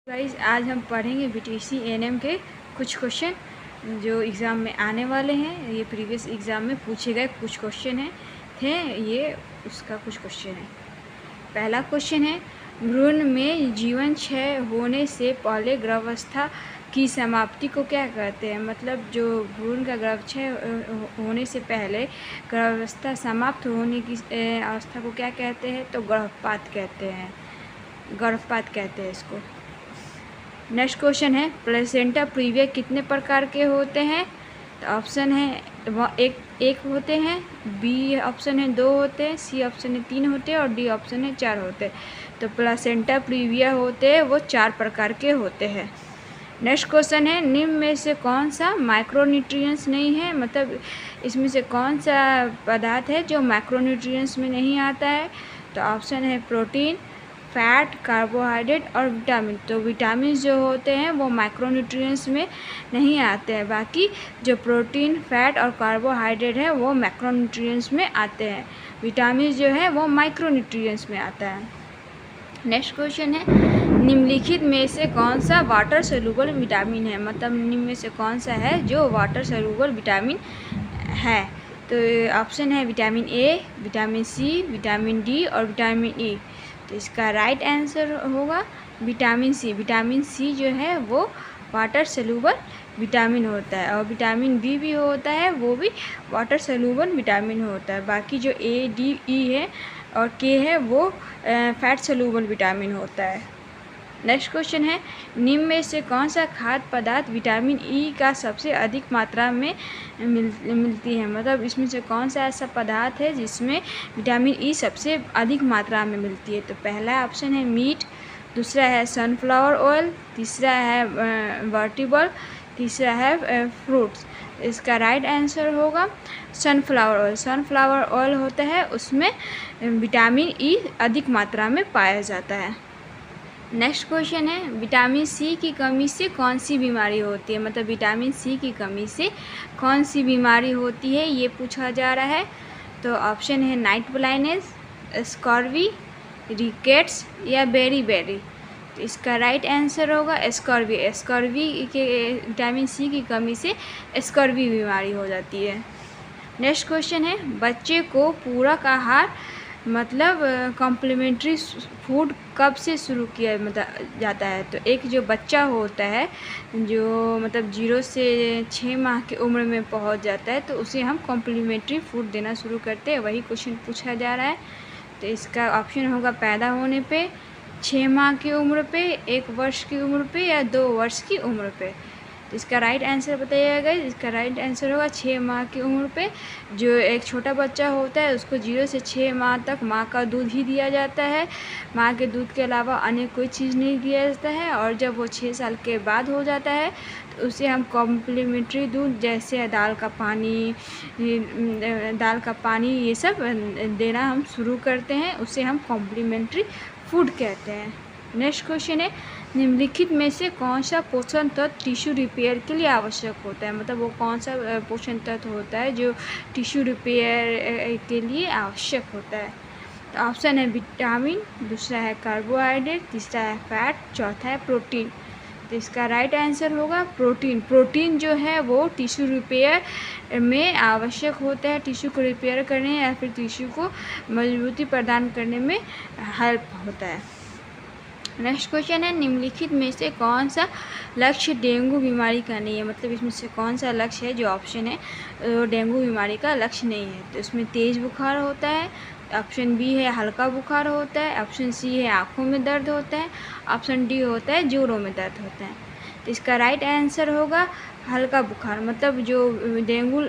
Guys आज हम पढ़ेंगे बीटीसी एएनएम के कुछ क्वेश्चन जो एग्ज़ाम में आने वाले हैं। ये प्रीवियस एग्ज़ाम में पूछे गए कुछ क्वेश्चन ये उसका कुछ क्वेश्चन है। पहला क्वेश्चन है, भ्रूण में जीवन क्षय होने से पहले गर्भावस्था की समाप्ति को क्या कहते हैं? मतलब जो भ्रूण का गर्भक्षय होने से पहले गर्भावस्था समाप्त होने की अवस्था को क्या कहते हैं? तो गर्भपात कहते हैं। गर्भपात कहते हैं इसको। नेक्स्ट क्वेश्चन है, प्लेसेंटा प्रीविया कितने प्रकार के होते हैं? तो ऑप्शन है एक होते हैं, बी ऑप्शन है 2 होते हैं, सी ऑप्शन है 3 होते हैं और डी ऑप्शन है 4 होते हैं। तो प्लेसेंटा प्रीविया होते हैं वो 4 प्रकार के होते हैं। नेक्स्ट क्वेश्चन है, निम्न में से कौन सा माइक्रोन्यूट्रिएंट्स नहीं है? मतलब इसमें से कौन सा पदार्थ है जो माइक्रोन्यूट्रिएंट्स में नहीं आता है? तो ऑप्शन है प्रोटीन, फैट, कार्बोहाइड्रेट और विटामिन। तो विटामिन जो होते हैं वो माइक्रोन्यूट्रिएंट्स में नहीं आते हैं, बाकी जो प्रोटीन, फैट और कार्बोहाइड्रेट है वो मैक्रोन्यूट्रिएंट्स में आते हैं। विटामिन जो है वो माइक्रोन्यूट्रिएंट्स में आता है। नेक्स्ट क्वेश्चन है, निम्नलिखित में से कौन सा वाटर सोल्यूबल विटामिन है? मतलब निम्न में से कौन सा है जो वाटर सोल्यूबल विटामिन है? तो ऑप्शन है vitamin A, vitamin C, vitamin D और विटामिन ई। तो इसका राइट आंसर होगा विटामिन सी। विटामिन सी जो है वो वाटर सोल्यूबल विटामिन होता है और विटामिन बी भी होता है, वो भी वाटर सोल्यूबल विटामिन होता है। बाकी जो ए, डी, ई है और के है वो फैट सोल्यूबल विटामिन होता है। नेक्स्ट क्वेश्चन है, निम्न में से कौन सा खाद्य पदार्थ विटामिन ई का सबसे अधिक मात्रा में मिलती है? मतलब इसमें से कौन सा ऐसा पदार्थ है जिसमें विटामिन ई सबसे अधिक मात्रा में मिलती है? तो पहला ऑप्शन है मीट, दूसरा है सनफ्लावर ऑयल, तीसरा है वर्टिबल, तीसरा है फ्रूट्स। इसका राइट आंसर होगा सनफ्लावर ऑयल। सनफ्लावर ऑयल होता है उसमें विटामिन ई अधिक मात्रा में पाया जाता है। नेक्स्ट क्वेश्चन है, विटामिन सी की कमी से कौन सी बीमारी होती है? मतलब विटामिन सी की कमी से कौन सी बीमारी होती है ये पूछा जा रहा है। तो ऑप्शन है नाइट ब्लाइंडनेस, स्कॉर्वी, रिकेट्स या बेरी। तो इसका राइट आंसर होगा स्कॉर्वी। स्कॉर्वी के विटामिन सी की कमी से स्कॉर्वी बीमारी हो जाती है। नेक्स्ट क्वेश्चन है, बच्चे को पूरक आहार मतलब कॉम्प्लीमेंट्री फूड कब से शुरू किया जाता है? तो एक जो बच्चा होता है जो मतलब 0 से 6 माह की उम्र में पहुंच जाता है तो उसे हम कॉम्प्लीमेंट्री फूड देना शुरू करते हैं। वही क्वेश्चन पूछा जा रहा है। तो इसका ऑप्शन होगा पैदा होने पे, 6 माह की उम्र पे, 1 वर्ष की उम्र पे या 2 वर्ष की उम्र पे। तो इसका राइट आंसर बताइएगा। इसका राइट आंसर होगा 6 माह की उम्र पे। जो एक छोटा बच्चा होता है उसको 0 से 6 माह तक माँ का दूध ही दिया जाता है। माँ के दूध के अलावा अन्य कोई चीज़ नहीं दिया जाता है। और जब वो 6 साल के बाद हो जाता है तो उसे हम कॉम्प्लीमेंट्री दूध जैसे दाल का पानी ये सब देना हम शुरू करते हैं। उसे हम कॉम्प्लीमेंट्री फूड कहते हैं। नेक्स्ट क्वेश्चन है, निम्नलिखित में से कौन सा पोषण तत्व टिश्यू रिपेयर के लिए आवश्यक होता है? मतलब वो कौन सा पोषण तत्व होता है जो टिश्यू रिपेयर के लिए आवश्यक होता है? तो ऑप्शन है विटामिन, दूसरा है कार्बोहाइड्रेट, तीसरा है फैट, चौथा है प्रोटीन। तो इसका राइट आंसर होगा प्रोटीन। प्रोटीन जो है वो टिश्यू रिपेयर में आवश्यक होता है। टिश्यू को रिपेयर करने या फिर टिश्यू को मजबूती प्रदान करने में हेल्प होता है। नेक्स्ट क्वेश्चन है, निम्नलिखित में से कौन सा लक्ष्य डेंगू बीमारी का नहीं है? मतलब इसमें से कौन सा लक्ष्य है जो ऑप्शन है वो डेंगू बीमारी का लक्ष्य नहीं है? तो इसमें तेज़ बुखार होता है, ऑप्शन बी है हल्का बुखार होता है, ऑप्शन सी है आँखों में दर्द होता है, ऑप्शन डी होता है जोड़ों में दर्द होता है। तो इसका राइट आंसर होगा हल्का बुखार। मतलब जो डेंगू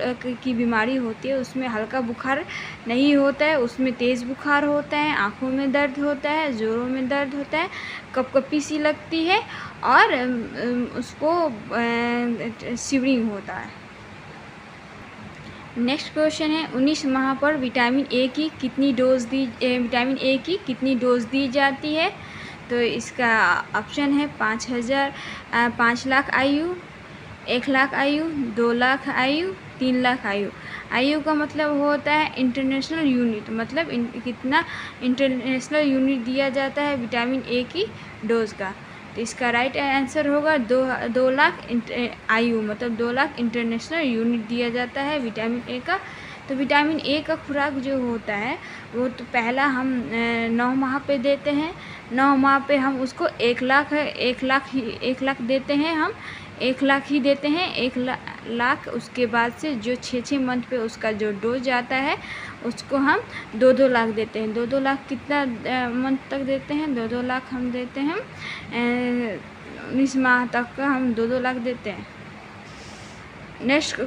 की बीमारी होती है उसमें हल्का बुखार नहीं होता है, उसमें तेज़ बुखार होता है, आँखों में दर्द होता है, जोड़ों में दर्द होता है, कपकपी सी लगती है और उसको शिवरिंग होता है। नेक्स्ट क्वेश्चन है, 19 माह पर विटामिन ए की कितनी डोज दी जाती है? तो इसका ऑप्शन है 5 लाख आयु, 1 लाख आयु, 2 लाख आयु, 3 लाख आयु। आयु का मतलब होता है इंटरनेशनल यूनिट, मतलब कितना इंटरनेशनल यूनिट दिया जाता है विटामिन ए की डोज का। तो इसका राइट आंसर होगा 2 लाख IU, मतलब 2 लाख इंटरनेशनल यूनिट दिया जाता है विटामिन ए का। तो विटामिन ए का खुराक जो होता है वो तो पहला हम 9 माह पे देते हैं। 9 माह पे हम उसको 1 लाख देते हैं, हम 1 लाख ही देते हैं, 1 लाख। उसके बाद से जो 6 मंथ पे उसका जो डोज आता है उसको हम 2 लाख देते हैं। 2 लाख कितना मंथ तक देते हैं? 2 लाख हम देते हैं 19 माह तक का हम 2 लाख देते हैं। नेक्स्ट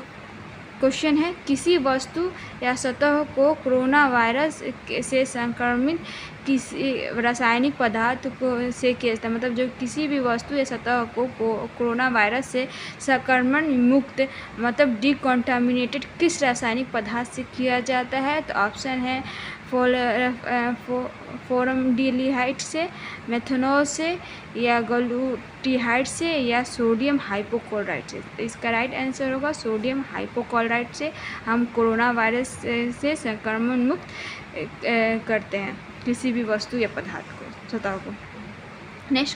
क्वेश्चन है, किसी वस्तु या सतह को कोरोना वायरस से संक्रमित किसी रासायनिक पदार्थ को से किया जाता है, मतलब जो किसी भी वस्तु या सतह को कोरोना वायरस से संक्रमण मुक्त मतलब डिकॉन्टामिनेटेड किस रासायनिक पदार्थ से किया जाता है? तो ऑप्शन है फॉर्मल्डिहाइड से, मेथनॉल से, या ग्लूटामाइड से, या सोडियम हाइपोक्लोराइड से। तो इसका राइट आंसर होगा सोडियम हाइपोक्लोराइड से हम कोरोना वायरस से संक्रमण मुक्त करते हैं किसी भी वस्तु या पदार्थ को, सतह को। नेक्स्ट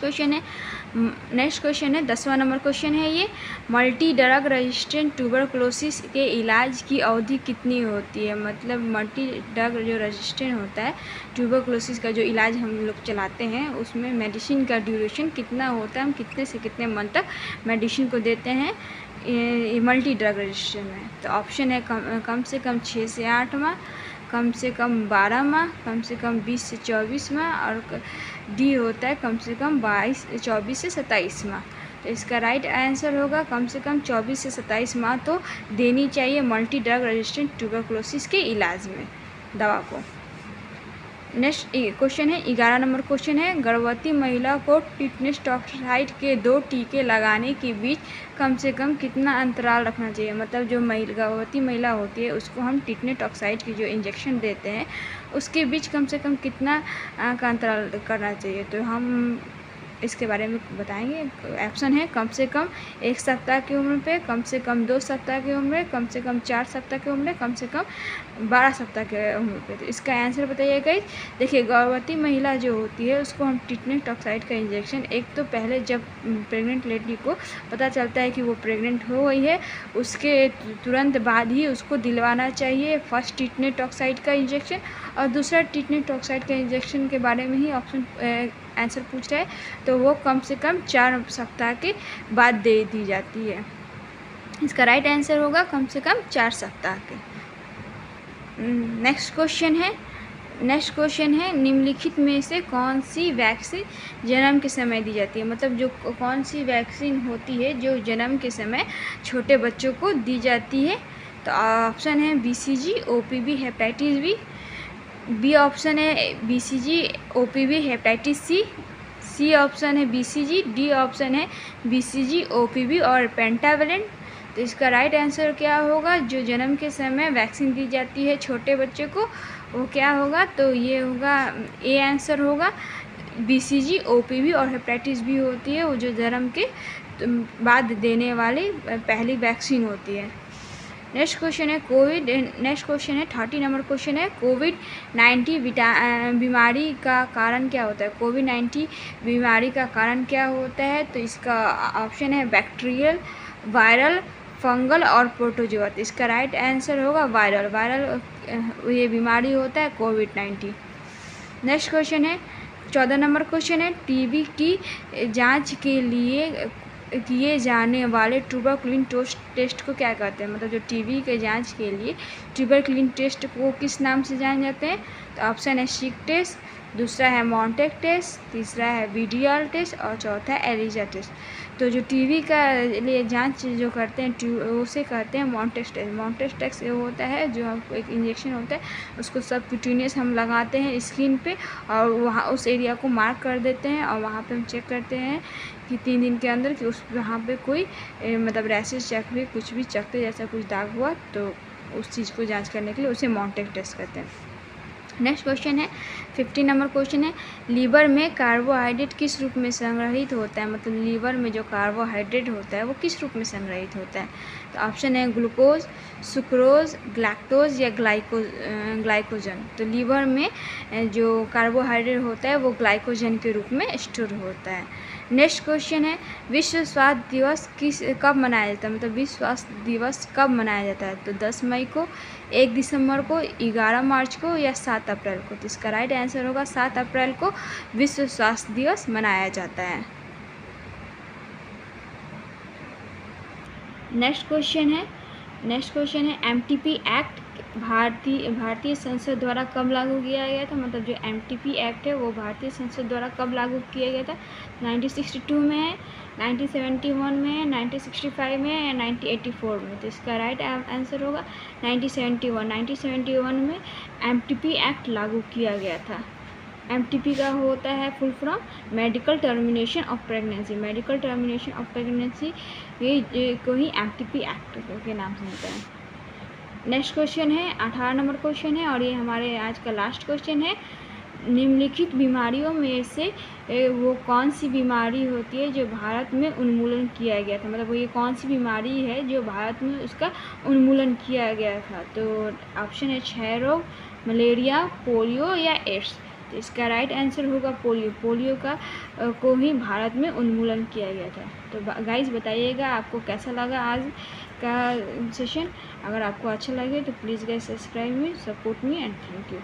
क्वेश्चन है 10वां नंबर क्वेश्चन है ये, मल्टी ड्रग रेजिस्टेंट ट्यूबरकुलोसिस के इलाज की अवधि कितनी होती है? मतलब मल्टी ड्रग जो रेजिस्टेंट होता है ट्यूबरकुलोसिस का जो इलाज हम लोग चलाते हैं उसमें मेडिसिन का ड्यूरेशन कितना होता है? हम कितने से कितने मंथ तक मेडिसिन को देते हैं मल्टी ड्रग रेजिस्टेंट में? तो ऑप्शन है कम से कम 6 से 8 माह, कम से कम 12 माह, कम से कम 20 से 24 माह, और डी होता है कम से कम 24 से 27 माह। तो इसका राइट आंसर होगा कम से कम 24 से 27 माह तो देनी चाहिए मल्टी ड्रग रेजिस्टेंट ट्यूबरकुलोसिस के इलाज में दवा को। नेक्स्ट क्वेश्चन है 11 नंबर क्वेश्चन है, गर्भवती महिला को टिटेनस टॉक्साइड के 2 टीके लगाने के बीच कम से कम कितना अंतराल रखना चाहिए? मतलब जो गर्भवती महिला होती है उसको हम टिटेनस टॉक्साइड की जो इंजेक्शन देते हैं उसके बीच कम से कम कितना का अंतराल करना चाहिए? तो हम इसके बारे में बताएंगे। ऑप्शन है कम से कम 1 सप्ताह की उम्र पे, कम से कम 2 सप्ताह की उम्र, कम से कम 4 सप्ताह की उम्र, कम से कम 12 सप्ताह की उम्र पे। तो इसका आंसर बताइए गाइस। देखिए, गर्भवती महिला जो होती है उसको हम टिटेनस टॉक्साइड का इंजेक्शन एक तो पहले जब प्रेग्नेंट लेडी को पता चलता है कि वो प्रेग्नेंट हो गई है उसके तुरंत बाद ही उसको दिलवाना चाहिए फर्स्ट टिटेनस टॉक्साइड का इंजेक्शन। और दूसरा टिटेनस टॉक्साइड का इंजेक्शन के बारे में ही ऑप्शन आंसर पूछ रहा है, तो वो कम से कम 4 सप्ताह के बाद दे दी जाती है। इसका राइट आंसर होगा कम से कम 4 सप्ताह के। नेक्स्ट क्वेश्चन है निम्नलिखित में से कौन सी वैक्सीन जन्म के समय दी जाती है? मतलब जो कौन सी वैक्सीन होती है जो जन्म के समय छोटे बच्चों को दी जाती है? तो ऑप्शन है BCG, OPV, hepatitis B option है BCG, OPV, hepatitis C option है BCG, डी ऑप्शन है BCG, OPV और पेंटावेलेंट। तो इसका राइट आंसर क्या होगा? जो जन्म के समय वैक्सीन दी जाती है छोटे बच्चे को वो क्या होगा? तो ये होगा ए आंसर होगा BCG, OPV और हेपेटाइटिस बी होती है वो जो जन्म के बाद देने वाली पहली वैक्सीन होती है। नेक्स्ट क्वेश्चन है 30 नंबर क्वेश्चन है, कोविड-19 बीमारी का कारण क्या होता है? कोविड-19 बीमारी का कारण क्या होता है? तो इसका ऑप्शन है बैक्टीरियल, वायरल, फंगल और प्रोटोजोआ। इसका राइट आंसर होगा वायरल ये बीमारी होता है कोविड-19। नेक्स्ट क्वेश्चन है 14 नंबर क्वेश्चन है, टीबी की जांच के लिए किए जाने वाले ट्यूबरकुलिन टेस्ट को क्या कहते हैं? मतलब जो टीबी के जांच के लिए ट्यूबरकुलिन टेस्ट को किस नाम से जाने जाते हैं? तो ऑप्शन है शिक टेस्ट, दूसरा है मॉन्टेक टेस्ट, तीसरा है वीडियल टेस्ट और चौथा है एलिजा टेस्ट। तो जो टीबी का लिए जांच जो करते हैं उसे कहते हैं मॉन्टेक टेस्ट। मॉन्टेक टेस्ट ये होता है जो हमको एक इंजेक्शन होता है उसको सबक्यूटेनियस हम लगाते हैं स्किन पे और वहाँ उस एरिया को मार्क कर देते हैं और वहाँ पे हम चेक करते हैं कि 3 दिन के अंदर कि उस वहाँ पे कोई मतलब रैशेस चेक हुए, कुछ भी चकते जैसा कुछ दाग हुआ तो उस चीज़ को जांच करने के लिए उसे मॉन्टेक टेस्ट करते हैं। नेक्स्ट क्वेश्चन है 15 नंबर क्वेश्चन है, लीवर में कार्बोहाइड्रेट किस रूप में संग्रहित होता है? मतलब लीवर में जो कार्बोहाइड्रेट होता है वो किस रूप में संग्रहित होता है? तो ऑप्शन है ग्लूकोज, सुक्रोज, लैक्टोज या ग्लाइकोजन। तो लीवर में जो कार्बोहाइड्रेट होता है वो ग्लाइकोजन के रूप में स्टोर होता है। नेक्स्ट क्वेश्चन है विश्व स्वास्थ्य दिवस कब मनाया जाता है, मतलब विश्व स्वास्थ्य दिवस कब मनाया जाता है। तो 10 मई को, 1 दिसंबर को, 11 मार्च को या 7 अप्रैल को। तो इसका राइट आंसर होगा 7 अप्रैल को विश्व स्वास्थ्य दिवस मनाया जाता है। नेक्स्ट क्वेश्चन है MTP एक्ट भारतीय संसद द्वारा कब लागू किया गया था, मतलब जो MTP एक्ट है वो भारतीय संसद द्वारा कब लागू किया गया था। 1962 में है, 1971 में है, 1965 में है या 1984 में। तो इसका राइट आंसर होगा 1971 में MTP एक्ट लागू किया गया था। MTP का होता है full form medical termination of pregnancy. Medical termination of pregnancy ये को ही MTP एक्ट के नाम से होता है। नेक्स्ट क्वेश्चन है 18 नंबर क्वेश्चन है और ये हमारे आज का लास्ट क्वेश्चन है। निम्नलिखित बीमारियों में से वो कौन सी बीमारी होती है जो भारत में उन्मूलन किया गया था, मतलब वो ये कौन सी बीमारी है जो भारत में उसका उन्मूलन किया गया था। तो ऑप्शन है क्षय रोग, मलेरिया, पोलियो या एड्स। तो इसका राइट आंसर होगा पोलियो। पोलियो को ही भारत में उन्मूलन किया गया था। तो गाइस बताइएगा आपको कैसा लगा आज का सेशन। अगर आपको अच्छा लगे तो please guys subscribe me, support me and thank you.